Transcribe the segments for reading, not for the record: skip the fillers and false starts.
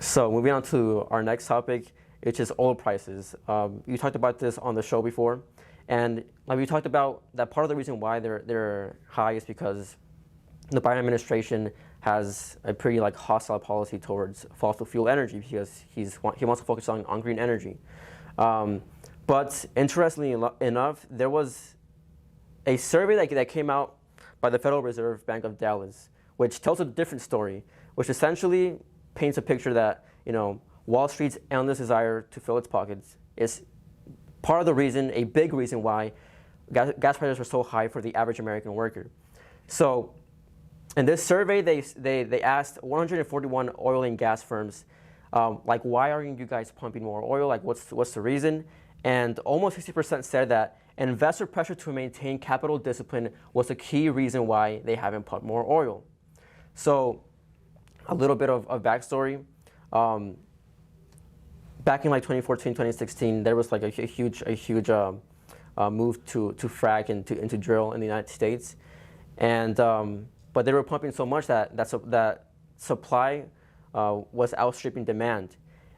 So moving on to our next topic, which is oil prices. You talked about this on the show before, and like we talked about, that part of the reason why they're high is because the Biden administration has a pretty like hostile policy towards fossil fuel energy because he wants to focus on green energy. But interestingly enough, there was a survey that came out by the Federal Reserve Bank of Dallas, which tells a different story, which essentially paints a picture that, you know, Wall Street's endless desire to fill its pockets is part of the reason, a big reason why gas prices are so high for the average American worker. So in this survey, they asked 141 oil and gas firms, like, why aren't you guys pumping more oil? Like, what's the reason? And almost 60% said that investor pressure to maintain capital discipline was a key reason why they haven't pumped more oil. So a little bit of backstory. Back in like 2014, 2016, there was like a huge move to frack and to drill in the United States, and but they were pumping so much that supply was outstripping demand,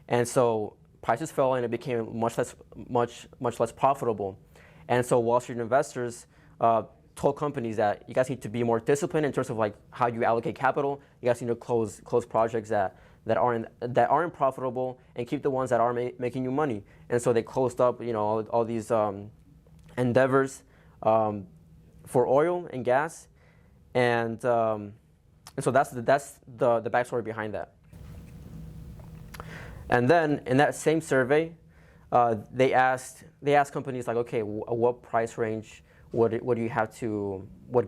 and so prices fell and it became much less profitable, and so Wall Street investors told companies that you guys need to be more disciplined in terms of like how you allocate capital. You guys need to close projects that aren't profitable and keep the ones that are making you money. And so they closed up, you know, all these endeavors for oil and gas, and so that's the backstory behind that. And then in that same survey, they asked companies like, okay, what price range what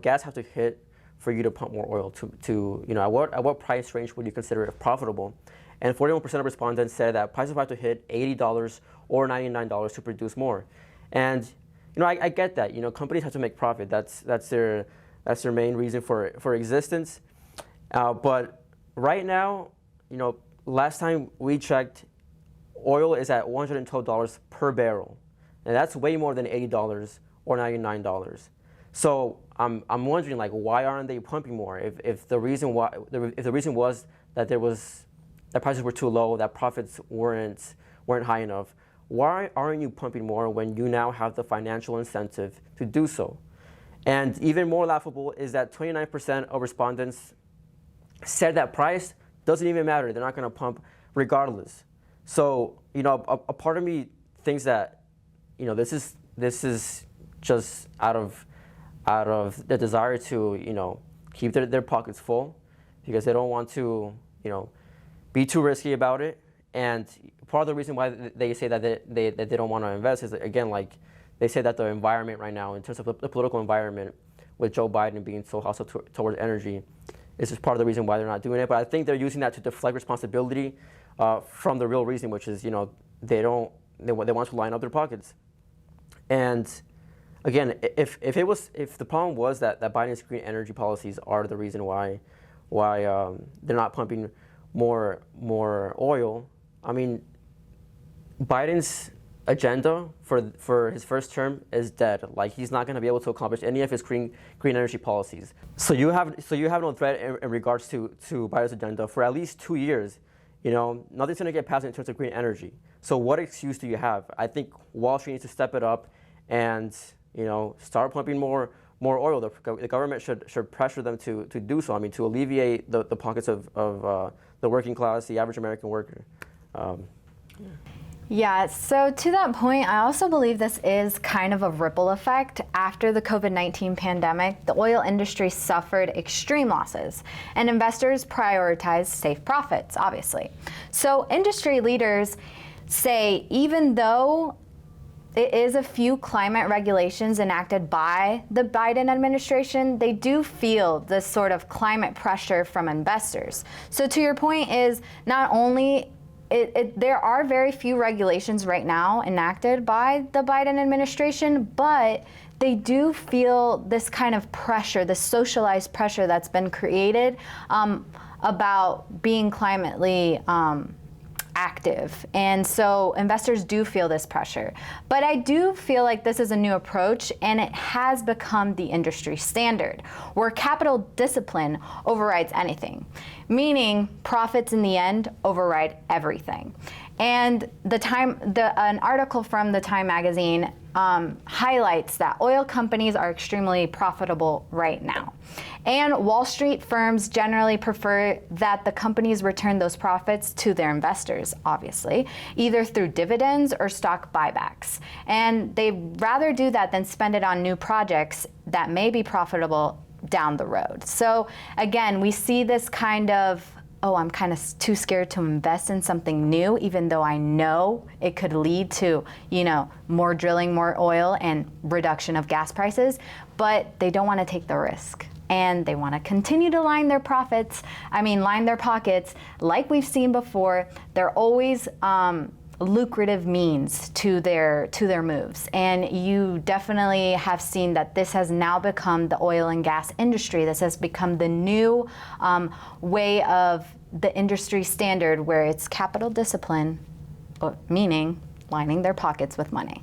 gas have to hit for you to pump more oil to you know, at what price range would you consider it profitable? And 41% of respondents said that prices have to hit $80 or $99 to produce more. And you know, I get that. You know, companies have to make profit. That's their main reason for existence. But right now, you know, last time we checked, oil is at $112 per barrel, and that's way more than $80 or $99. So I'm wondering, like, why aren't they pumping more? If the reason was that prices were too low, that profits weren't high enough, why aren't you pumping more when you now have the financial incentive to do so? And even more laughable is that 29% of respondents said that price doesn't even matter. They're not going to pump regardless. So, you know, a part of me thinks that, you know, this is just out of the desire to, you know, keep their pockets full because they don't want to, you know, be too risky about it. And part of the reason why they say that they don't want to invest is, again, like they say that the environment right now, in terms of the political environment, with Joe Biden being so hostile towards energy, is just part of the reason why they're not doing it. But I think they're using that to deflect responsibility from the real reason, which is, you know, they want to line up their pockets. And again, if the problem was that Biden's green energy policies are the reason why they're not pumping more oil, I mean, Biden's agenda for his first term is dead. Like, he's not going to be able to accomplish any of his green energy policies. So you have no threat in regards to Biden's agenda for at least 2 years. You know, nothing's going to get passed in terms of green energy. So what excuse do you have? I think Wall Street needs to step it up and, you know, start pumping more oil. The government should pressure them to do so. I mean, to alleviate the pockets of the working class, the average American worker. Yeah, so to that point, I also believe this is kind of a ripple effect. After the COVID-19 pandemic, the oil industry suffered extreme losses, and investors prioritized safe profits, obviously. So industry leaders say even though it is a few climate regulations enacted by the Biden administration, they do feel this sort of climate pressure from investors. So to your point is, not only there are very few regulations right now enacted by the Biden administration, but they do feel this kind of pressure, this socialized pressure that's been created about being climately active. And so investors do feel this pressure. But I do feel like this is a new approach, and it has become the industry standard, where capital discipline overrides anything, meaning profits in the end override everything. And an article from the Time magazine highlights that oil companies are extremely profitable right now. And Wall Street firms generally prefer that the companies return those profits to their investors, obviously, either through dividends or stock buybacks. And they'd rather do that than spend it on new projects that may be profitable down the road. So again, we see this kind of, oh, I'm kind of too scared to invest in something new, even though I know it could lead to, more drilling, more oil, and reduction of gas prices, but they don't want to take the risk. And they want to continue to line their pockets like we've seen before. They're always lucrative means to their moves. And you definitely have seen that this has now become the oil and gas industry. This has become the new way of the industry standard, where it's capital discipline, meaning lining their pockets with money.